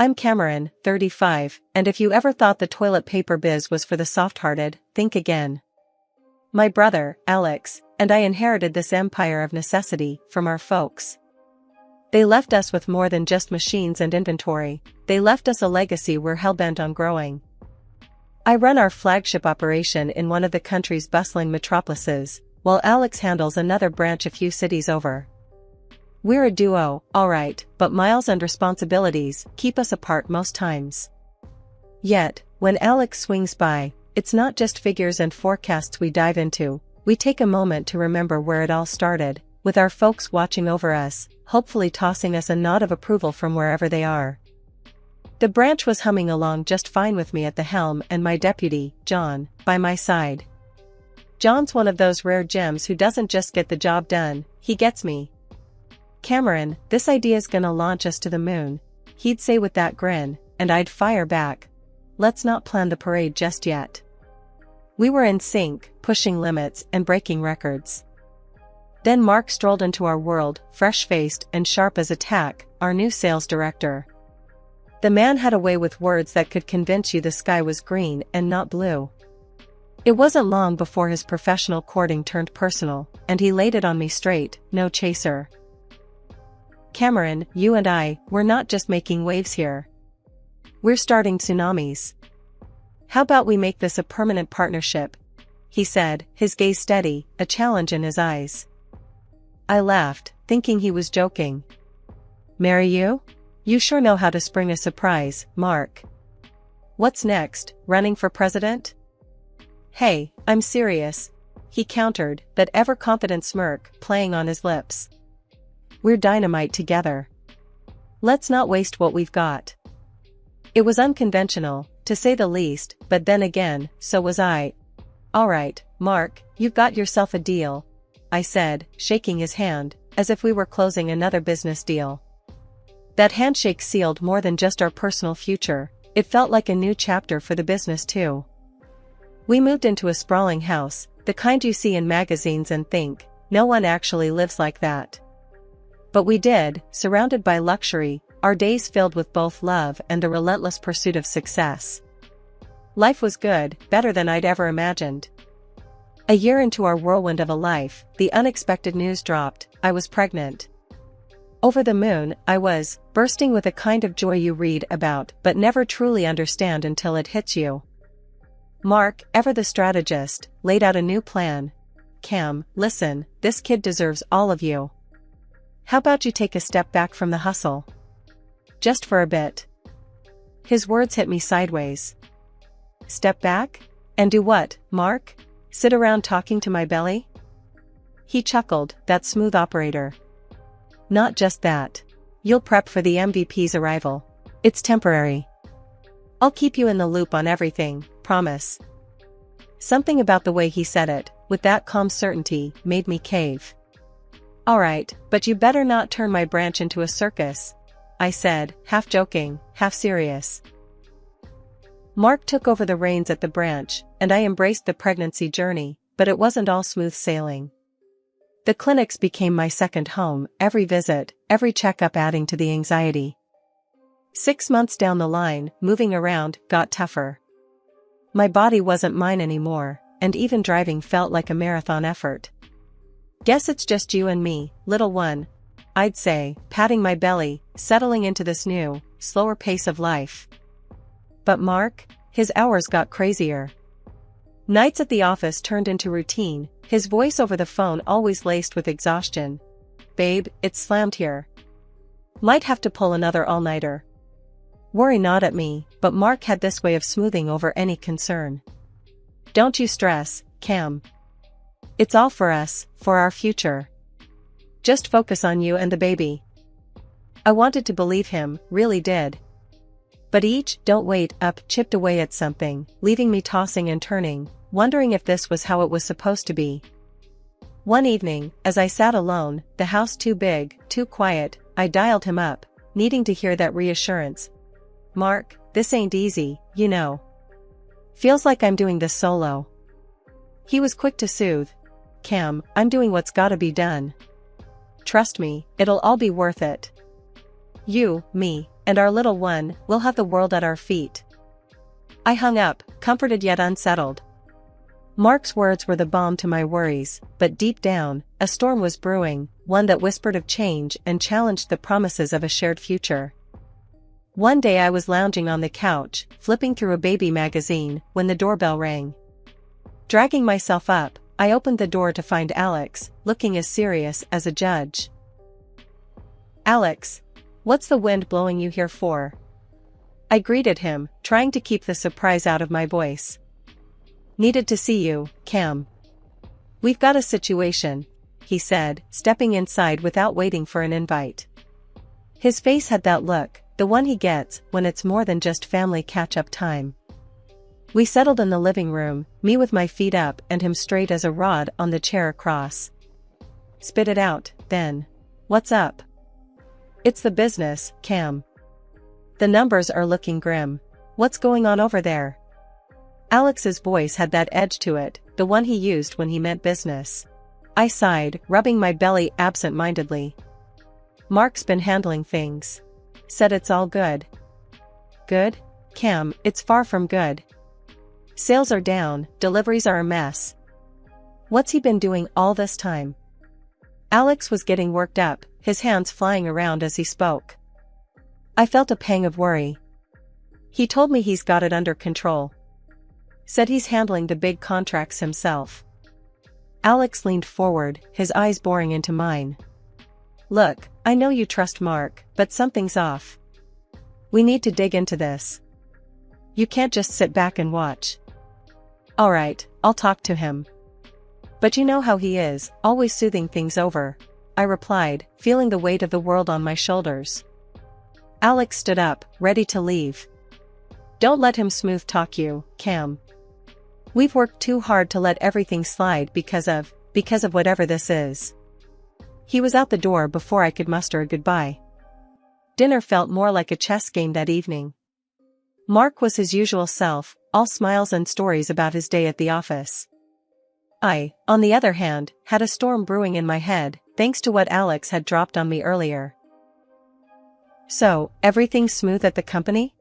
I'm Cameron, 35, and if you ever thought the toilet paper biz was for the soft-hearted, think again. My brother, Alex, and I inherited this empire of necessity from our folks. They left us with more than just machines and inventory, they left us a legacy we're hell-bent on growing. I run our flagship operation in one of the country's bustling metropolises, while Alex handles another branch a few cities over. We're a duo, alright, but miles and responsibilities keep us apart most times. Yet, when Alex swings by, it's not just figures and forecasts we dive into, we take a moment to remember where it all started, with our folks watching over us, hopefully tossing us a nod of approval from wherever they are. The branch was humming along just fine with me at the helm and my deputy, John, by my side. John's one of those rare gems who doesn't just get the job done, he gets me. Cameron, this idea's gonna launch us to the moon, he'd say with that grin, and I'd fire back. Let's not plan the parade just yet. We were in sync, pushing limits and breaking records. Then Mark strolled into our world, fresh-faced and sharp as a tack, our new sales director. The man had a way with words that could convince you the sky was green and not blue. It wasn't long before his professional courting turned personal, and he laid it on me straight, no chaser. Cameron, you and I, we're not just making waves here. We're starting tsunamis. How about we make this a permanent partnership? He said, his gaze steady, a challenge in his eyes. I laughed, thinking he was joking. Marry you? You sure know how to spring a surprise, Mark. What's next, running for president? Hey, I'm serious, he countered, that ever-confident smirk playing on his lips. We're dynamite together. Let's not waste what we've got. It was unconventional, to say the least, but then again, so was I. Alright, Mark, you've got yourself a deal, I said, shaking his hand, as if we were closing another business deal. That handshake sealed more than just our personal future, it felt like a new chapter for the business too. We moved into a sprawling house, the kind you see in magazines and think, no one actually lives like that. But we did, surrounded by luxury, our days filled with both love and the relentless pursuit of success. Life was good, better than I'd ever imagined. A year into our whirlwind of a life, the unexpected news dropped, I was pregnant. Over the moon, I was, bursting with a kind of joy you read about but never truly understand until it hits you. Mark, ever the strategist, laid out a new plan. Cam, listen, this kid deserves all of you. How about you take a step back from the hustle? Just for a bit. His words hit me sideways. Step back? And do what, Mark? Sit around talking to my belly? He chuckled, that smooth operator. Not just that. You'll prep for the MVP's arrival. It's temporary. I'll keep you in the loop on everything, promise. Something about the way he said it, with that calm certainty, made me cave. Alright, but you better not turn my branch into a circus, I said, half joking, half serious. Mark took over the reins at the branch, and I embraced the pregnancy journey, but it wasn't all smooth sailing. The clinics became my second home, every visit, every checkup adding to the anxiety. 6 months down the line, moving around got tougher. My body wasn't mine anymore, and even driving felt like a marathon effort. Guess it's just you and me, little one, I'd say, patting my belly, settling into this new, slower pace of life. But Mark, his hours got crazier. Nights at the office turned into routine, his voice over the phone always laced with exhaustion. Babe, it's slammed here. Might have to pull another all-nighter. Worry not at me, but Mark had this way of smoothing over any concern. Don't you stress, Cam. It's all for us, for our future. Just focus on you and the baby. I wanted to believe him, really did. But each "don't wait" up chipped away at something, leaving me tossing and turning, wondering if this was how it was supposed to be. One evening, as I sat alone, the house too big, too quiet, I dialed him up, needing to hear that reassurance. Mark, this ain't easy, you know. Feels like I'm doing this solo. He was quick to soothe. Cam, I'm doing what's gotta be done. Trust me, it'll all be worth it. You, me, and our little one, we'll have the world at our feet. I hung up, comforted yet unsettled. Mark's words were the balm to my worries, but deep down, a storm was brewing, one that whispered of change and challenged the promises of a shared future. One day I was lounging on the couch, flipping through a baby magazine, when the doorbell rang. Dragging myself up, I opened the door to find Alex, looking as serious as a judge. "Alex, what's the wind blowing you here for?" I greeted him, trying to keep the surprise out of my voice. "Needed to see you, Cam. We've got a situation," he said, stepping inside without waiting for an invite. His face had that look, the one he gets when it's more than just family catch-up time. We settled in the living room, me with my feet up and him straight as a rod on the chair across. "Spit it out, then. What's up?" "It's the business, Cam. The numbers are looking grim. What's going on over there?" Alex's voice had that edge to it, the one he used when he meant business. I sighed, rubbing my belly absent-mindedly. "Mark's been handling things. Said it's all good." "Good? Cam, it's far from good. Sales are down, deliveries are a mess." "What's he been doing all this time?" Alex was getting worked up, his hands flying around as he spoke. I felt a pang of worry. "He told me he's got it under control. Said he's handling the big contracts himself." Alex leaned forward, his eyes boring into mine. "Look, I know you trust Mark, but something's off. We need to dig into this. You can't just sit back and watch." "Alright, I'll talk to him. But you know how he is, always soothing things over," I replied, feeling the weight of the world on my shoulders. Alex stood up, ready to leave. "Don't let him smooth talk you, Cam. We've worked too hard to let everything slide because of whatever this is." He was out the door before I could muster a goodbye. Dinner felt more like a chess game that evening. Mark was his usual self, all smiles and stories about his day at the office. I, on the other hand, had a storm brewing in my head, thanks to what Alex had dropped on me earlier. "So, everything's smooth at the company?"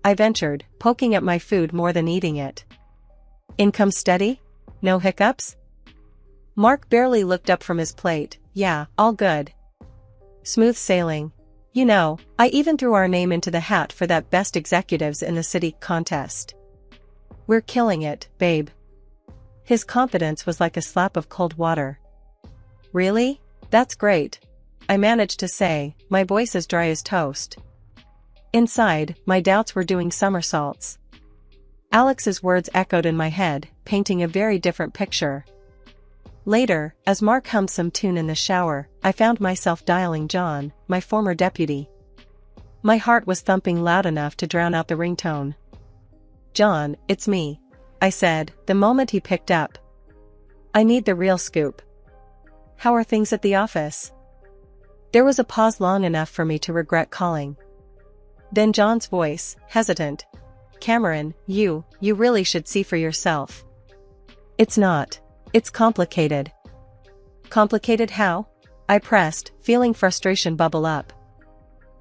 I ventured, poking at my food more than eating it. "Income steady? No hiccups?" Mark barely looked up from his plate. "Yeah, all good. Smooth sailing. You know, I even threw our name into the hat for that Best Executives in the City contest. We're killing it, babe." His confidence was like a slap of cold water. "Really? That's great," I managed to say, my voice as dry as toast. Inside, my doubts were doing somersaults. Alex's words echoed in my head, painting a very different picture. Later, as Mark hummed some tune in the shower, I found myself dialing John, my former deputy. My heart was thumping loud enough to drown out the ringtone. "John, it's me," I said, the moment he picked up. "I need the real scoop. How are things at the office?" There was a pause long enough for me to regret calling. Then John's voice, hesitant. "Cameron, you really should see for yourself. It's not. It's complicated." "Complicated how?" I pressed, feeling frustration bubble up.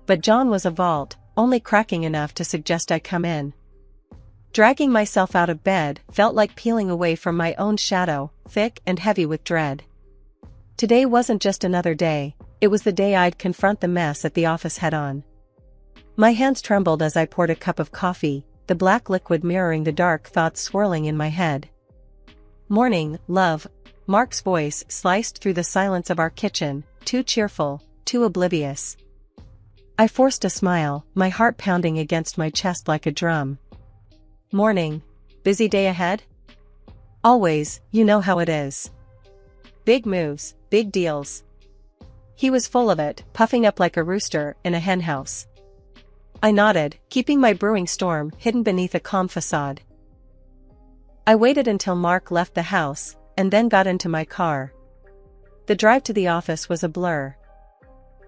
But John was a vault, only cracking enough to suggest I come in. Dragging myself out of bed felt like peeling away from my own shadow, thick and heavy with dread. Today wasn't just another day, it was the day I'd confront the mess at the office head-on. My hands trembled as I poured a cup of coffee, the black liquid mirroring the dark thoughts swirling in my head. "Morning, love." Mark's voice sliced through the silence of our kitchen, too cheerful, too oblivious. I forced a smile, my heart pounding against my chest like a drum. "Morning. Busy day ahead?" "Always, you know how it is. Big moves, big deals." He was full of it, puffing up like a rooster in a henhouse. I nodded, keeping my brewing storm hidden beneath a calm facade. I waited until Mark left the house, and then got into my car. The drive to the office was a blur.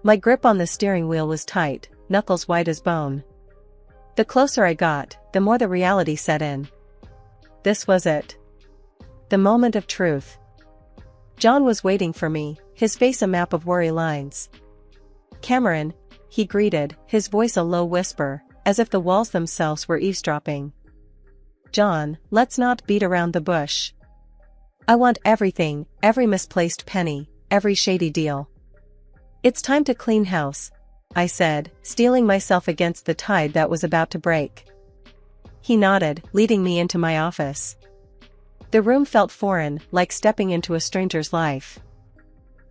My grip on the steering wheel was tight, knuckles white as bone. The closer I got, the more the reality set in. This was it. The moment of truth. John was waiting for me, his face a map of worry lines. "Cameron, he greeted, his voice a low whisper, as if the walls themselves were eavesdropping. John, let's not beat around the bush. I want everything, every misplaced penny, every shady deal. It's time to clean house, I said, steeling myself against the tide that was about to break. He nodded, leading me into my office. The room felt foreign, like stepping into a stranger's life.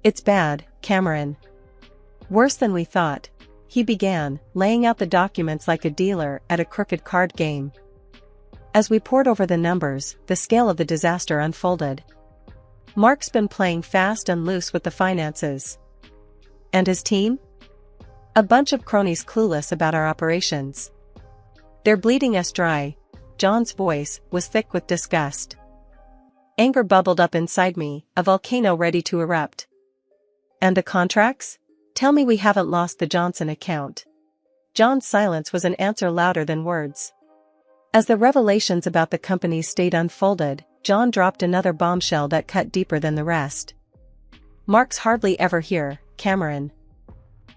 It's bad, Cameron. Worse than we thought, he began, laying out the documents like a dealer at a crooked card game. As we pored over the numbers, the scale of the disaster unfolded. Mark's been playing fast and loose with the finances. And his team? A bunch of cronies clueless about our operations. They're bleeding us dry. John's voice was thick with disgust. Anger bubbled up inside me, a volcano ready to erupt. And the contracts? Tell me we haven't lost the Johnson account. John's silence was an answer louder than words. As the revelations about the company's state unfolded, John dropped another bombshell that cut deeper than the rest. Mark's hardly ever here, Cameron.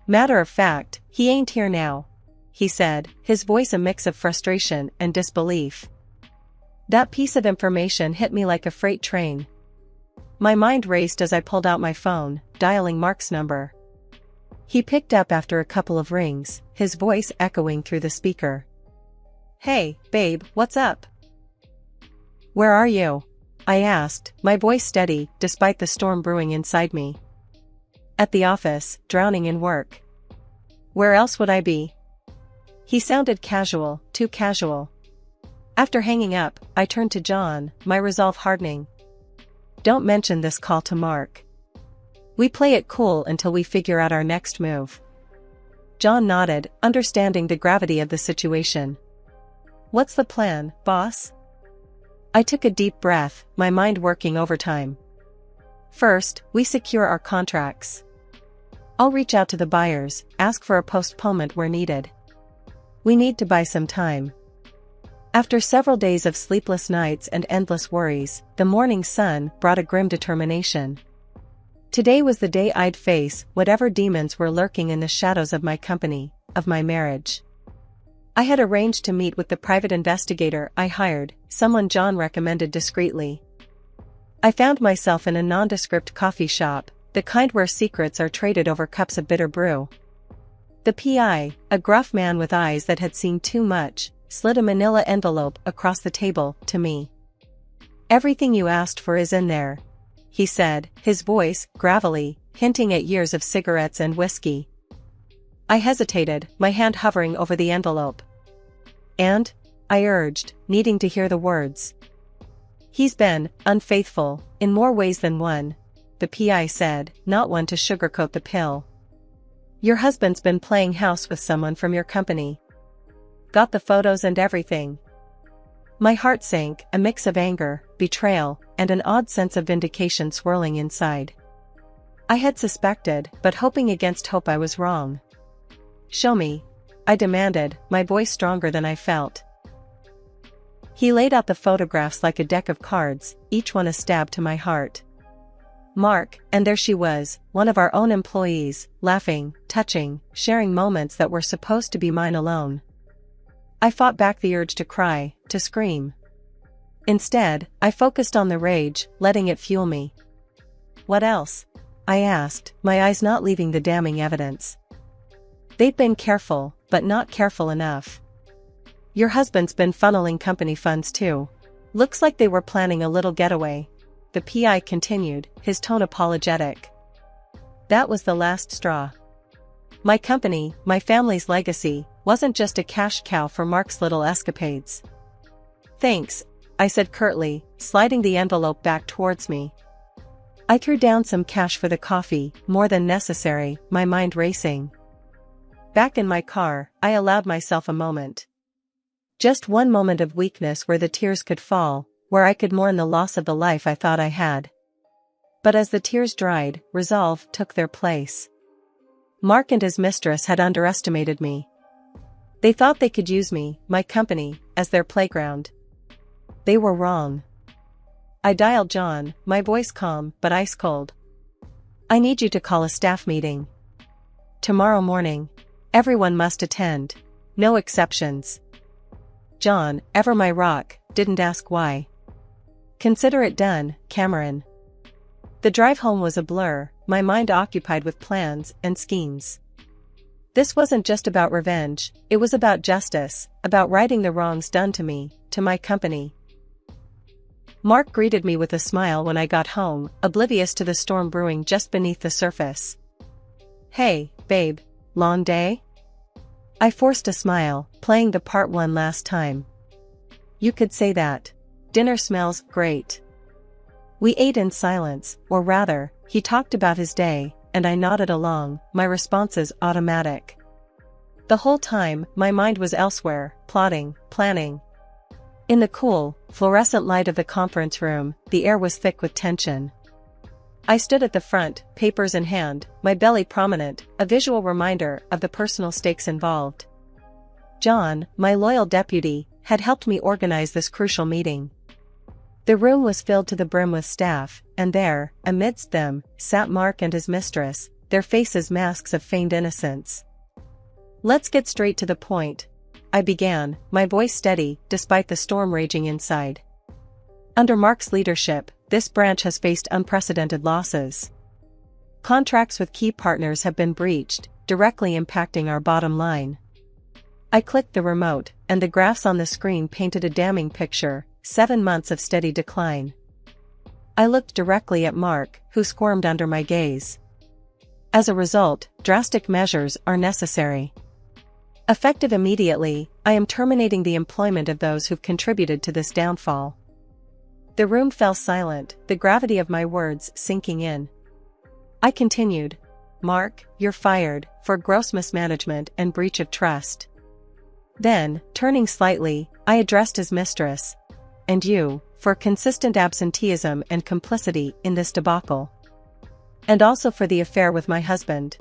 Matter of fact, he ain't here now, he said, his voice a mix of frustration and disbelief. That piece of information hit me like a freight train. My mind raced as I pulled out my phone, dialing Mark's number. He picked up after a couple of rings, his voice echoing through the speaker. Hey, babe, what's up? Where are you? I asked, my voice steady, despite the storm brewing inside me. At the office, drowning in work. Where else would I be? He sounded casual, too casual. After hanging up, I turned to John, my resolve hardening. Don't mention this call to Mark. We play it cool until we figure out our next move. John nodded, understanding the gravity of the situation. What's the plan, boss? I took a deep breath, my mind working overtime. First, we secure our contracts. I'll reach out to the buyers, ask for a postponement where needed. We need to buy some time. After several days of sleepless nights and endless worries, the morning sun brought a grim determination. Today was the day I'd face whatever demons were lurking in the shadows of my company, of my marriage. I had arranged to meet with the private investigator I hired, someone John recommended discreetly. I found myself in a nondescript coffee shop, the kind where secrets are traded over cups of bitter brew. The PI, a gruff man with eyes that had seen too much, slid a manila envelope across the table to me. Everything you asked for is in there, he said, his voice gravelly, hinting at years of cigarettes and whiskey. I hesitated, my hand hovering over the envelope. And? I urged, needing to hear the words. He's been unfaithful, in more ways than one, the PI said, not one to sugarcoat the pill. Your husband's been playing house with someone from your company. Got the photos and everything. My heart sank, a mix of anger, betrayal, and an odd sense of vindication swirling inside. I had suspected, but hoping against hope I was wrong. Show me, I demanded, my voice stronger than I felt. He laid out the photographs like a deck of cards, each one a stab to my heart. Mark, and there she was, one of our own employees, laughing, touching, sharing moments that were supposed to be mine alone. I fought back the urge to cry, to scream. Instead, I focused on the rage, letting it fuel me. What else? I asked, my eyes not leaving the damning evidence. They'd been careful, but not careful enough. Your husband's been funneling company funds too. Looks like they were planning a little getaway. The PI continued, his tone apologetic. That was the last straw. My company, my family's legacy, wasn't just a cash cow for Mark's little escapades. Thanks, I said curtly, sliding the envelope back towards me. I threw down some cash for the coffee, more than necessary, my mind racing. Back in my car, I allowed myself a moment. Just one moment of weakness where the tears could fall, where I could mourn the loss of the life I thought I had. But as the tears dried, resolve took their place. Mark and his mistress had underestimated me. They thought they could use me, my company, as their playground. They were wrong. I dialed John, my voice calm but ice cold. I need you to call a staff meeting. Tomorrow morning. Everyone must attend. No exceptions. John, ever my rock, didn't ask why. Consider it done, Cameron. The drive home was a blur, my mind occupied with plans and schemes. This wasn't just about revenge, it was about justice, about righting the wrongs done to me, to my company. Mark greeted me with a smile when I got home, oblivious to the storm brewing just beneath the surface. Hey, babe, long day? I forced a smile, playing the part one last time. You could say that. Dinner smells great. We ate in silence, or rather, he talked about his day, and I nodded along, my responses automatic. The whole time, my mind was elsewhere, plotting, planning. In the cool, fluorescent light of the conference room, the air was thick with tension. I stood at the front, papers in hand, my belly prominent, a visual reminder of the personal stakes involved. John, my loyal deputy, had helped me organize this crucial meeting. The room was filled to the brim with staff, and there, amidst them, sat Mark and his mistress, their faces masks of feigned innocence. Let's get straight to the point, I began, my voice steady, despite the storm raging inside. Under Mark's leadership, this branch has faced unprecedented losses. Contracts with key partners have been breached, directly impacting our bottom line. I clicked the remote, and the graphs on the screen painted a damning picture. 7 months of steady decline. I looked directly at Mark, who squirmed under my gaze. As a result, drastic measures are necessary. Effective immediately, I am terminating the employment of those who've contributed to this downfall. The room fell silent, the gravity of my words sinking in. I continued. Mark, you're fired, for gross mismanagement and breach of trust. Then, turning slightly, I addressed his mistress. And you, for consistent absenteeism and complicity in this debacle. And also for the affair with my husband.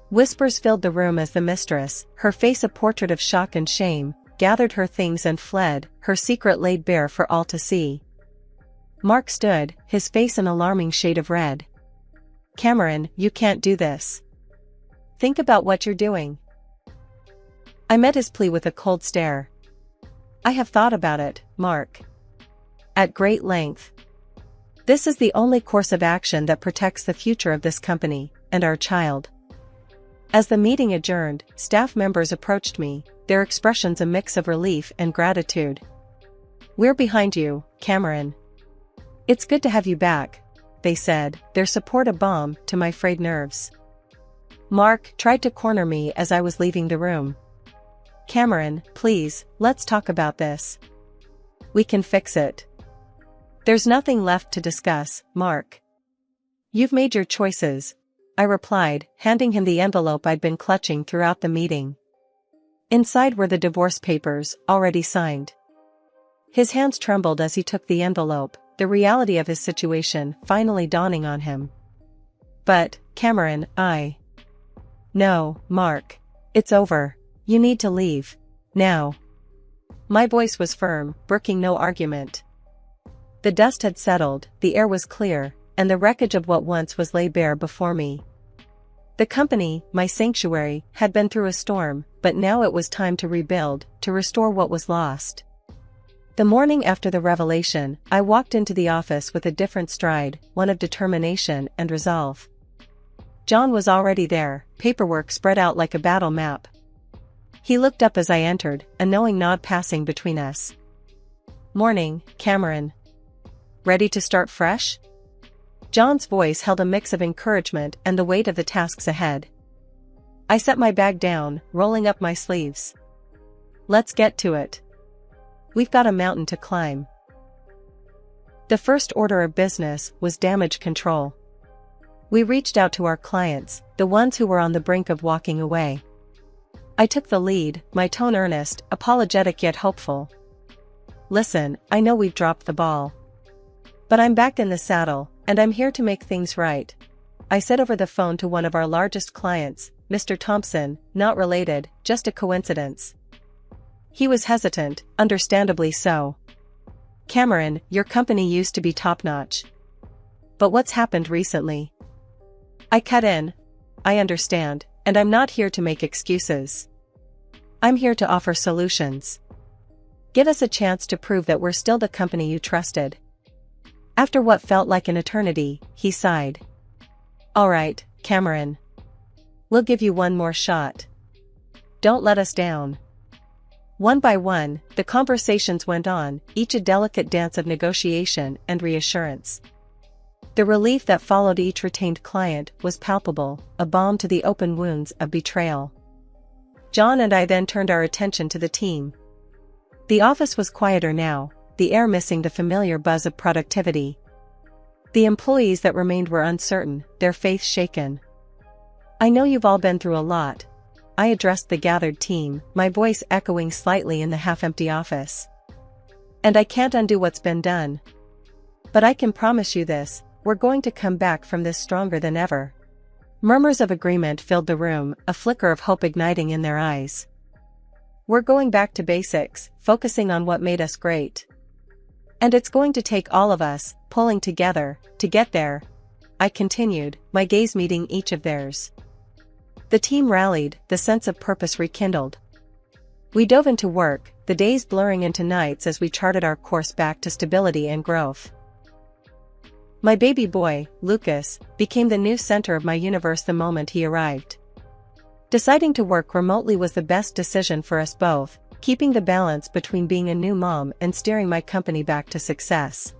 Whispers filled the room as the mistress, her face a portrait of shock and shame, gathered her things and fled, her secret laid bare for all to see. Mark stood, his face an alarming shade of red. Cameron, you can't do this. Think about what you're doing. I met his plea with a cold stare. I have thought about it, Mark. At great length. This is the only course of action that protects the future of this company, and our child. As the meeting adjourned, staff members approached me, their expressions a mix of relief and gratitude. We're behind you, Cameron. It's good to have you back, they said, their support a balm to my frayed nerves. Mark tried to corner me as I was leaving the room. Cameron, please, let's talk about this. We can fix it. There's nothing left to discuss, Mark. You've made your choices, I replied, handing him the envelope I'd been clutching throughout the meeting. Inside were the divorce papers, already signed. His hands trembled as he took the envelope, the reality of his situation finally dawning on him. But, Cameron, No, Mark. It's over. You need to leave. Now. My voice was firm, brooking no argument. The dust had settled, the air was clear, and the wreckage of what once was lay bare before me. The company, my sanctuary, had been through a storm, but now it was time to rebuild, to restore what was lost. The morning after the revelation, I walked into the office with a different stride, one of determination and resolve. John was already there, paperwork spread out like a battle map. He looked up as I entered, a knowing nod passing between us. Morning, Cameron. Ready to start fresh? John's voice held a mix of encouragement and the weight of the tasks ahead. I set my bag down, rolling up my sleeves. Let's get to it. We've got a mountain to climb. The first order of business was damage control. We reached out to our clients, the ones who were on the brink of walking away. I took the lead, my tone earnest, apologetic yet hopeful. Listen, I know we've dropped the ball. But I'm back in the saddle, and I'm here to make things right. I said over the phone to one of our largest clients, Mr. Thompson, not related, just a coincidence. He was hesitant, understandably so. Cameron, your company used to be top-notch. But what's happened recently? I cut in. I understand, And I'm not here to make excuses. I'm here to offer solutions. Give us a chance to prove that we're still the company you trusted. After what felt like an eternity, he sighed. All right, Cameron. We'll give you one more shot. Don't let us down. One by one, the conversations went on, each a delicate dance of negotiation and reassurance. The relief that followed each retained client was palpable, a balm to the open wounds of betrayal. John and I then turned our attention to the team. The office was quieter now, the air missing the familiar buzz of productivity. The employees that remained were uncertain, their faith shaken. I know you've all been through a lot. I addressed the gathered team, my voice echoing slightly in the half-empty office. And I can't undo what's been done. But I can promise you this, we're going to come back from this stronger than ever. Murmurs of agreement filled the room, a flicker of hope igniting in their eyes. We're going back to basics, focusing on what made us great. And it's going to take all of us, pulling together, to get there. I continued, my gaze meeting each of theirs. The team rallied, the sense of purpose rekindled. We dove into work, the days blurring into nights as we charted our course back to stability and growth. My baby boy, Lucas, became the new center of my universe the moment he arrived. Deciding to work remotely was the best decision for us both, keeping the balance between being a new mom and steering my company back to success.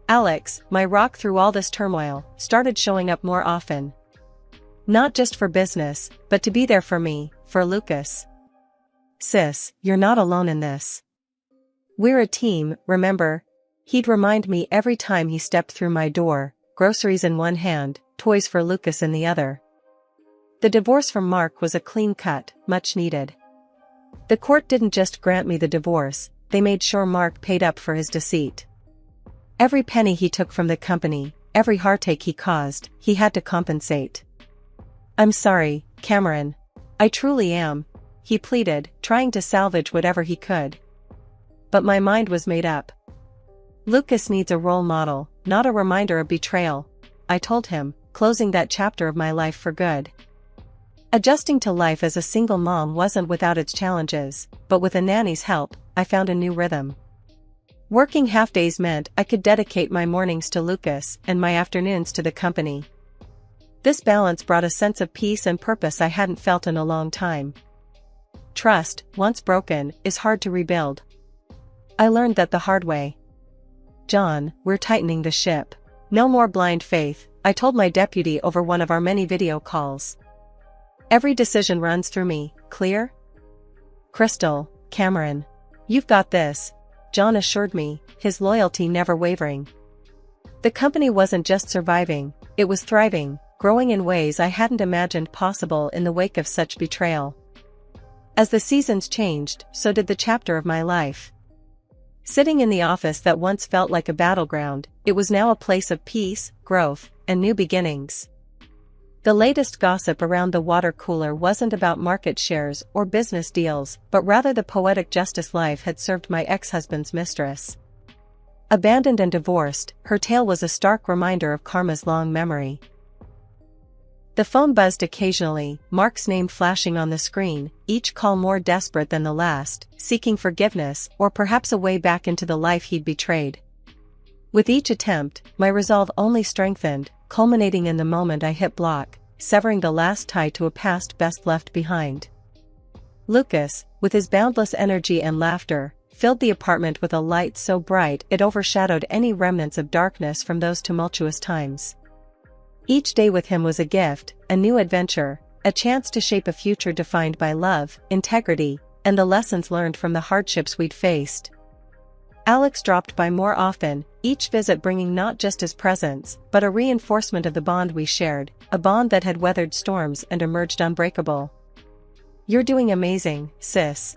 Alex, my rock through all this turmoil, started showing up more often. Not just for business, but to be there for me, for Lucas. Sis, you're not alone in this. We're a team, remember? He'd remind me every time he stepped through my door, groceries in one hand, toys for Lucas in the other. The divorce from Mark was a clean cut, much needed. The court didn't just grant me the divorce, they made sure Mark paid up for his deceit. Every penny he took from the company, every heartache he caused, he had to compensate. I'm sorry, Cameron. I truly am, he pleaded, trying to salvage whatever he could. But my mind was made up. Lucas needs a role model, not a reminder of betrayal, I told him, closing that chapter of my life for good. Adjusting to life as a single mom wasn't without its challenges, but with a nanny's help, I found a new rhythm. Working half-days meant I could dedicate my mornings to Lucas and my afternoons to the company. This balance brought a sense of peace and purpose I hadn't felt in a long time. Trust, once broken, is hard to rebuild. I learned that the hard way. John, we're tightening the ship. No more blind faith, I told my deputy over one of our many video calls. Every decision runs through me, clear? Crystal, Cameron. You've got this, John assured me, his loyalty never wavering. The company wasn't just surviving, it was thriving, growing in ways I hadn't imagined possible in the wake of such betrayal. As the seasons changed, so did the chapter of my life. Sitting in the office that once felt like a battleground, it was now a place of peace, growth, and new beginnings. The latest gossip around the water cooler wasn't about market shares or business deals, but rather the poetic justice life had served my ex-husband's mistress. Abandoned and divorced, her tale was a stark reminder of karma's long memory. The phone buzzed occasionally, Mark's name flashing on the screen, each call more desperate than the last, seeking forgiveness or perhaps a way back into the life he'd betrayed. With each attempt, my resolve only strengthened, culminating in the moment I hit block, severing the last tie to a past best left behind. Lucas, with his boundless energy and laughter, filled the apartment with a light so bright it overshadowed any remnants of darkness from those tumultuous times. Each day with him was a gift, a new adventure, a chance to shape a future defined by love, integrity, and the lessons learned from the hardships we'd faced. Alex dropped by more often, each visit bringing not just his presence, but a reinforcement of the bond we shared, a bond that had weathered storms and emerged unbreakable. You're doing amazing, sis.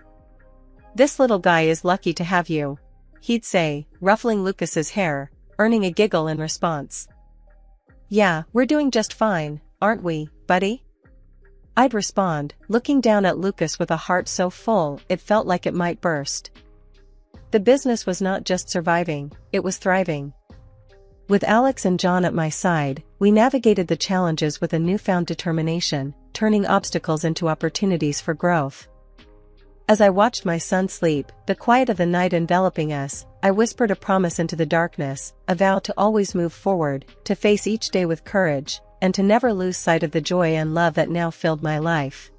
This little guy is lucky to have you, he'd say, ruffling Lucas's hair, earning a giggle in response. Yeah, we're doing just fine, aren't we, buddy? I'd respond, looking down at Lucas with a heart so full it felt like it might burst. The business was not just surviving, it was thriving. With Alex and John at my side, we navigated the challenges with a newfound determination, turning obstacles into opportunities for growth. As I watched my son sleep, the quiet of the night enveloping us, I whispered a promise into the darkness, a vow to always move forward, to face each day with courage, and to never lose sight of the joy and love that now filled my life.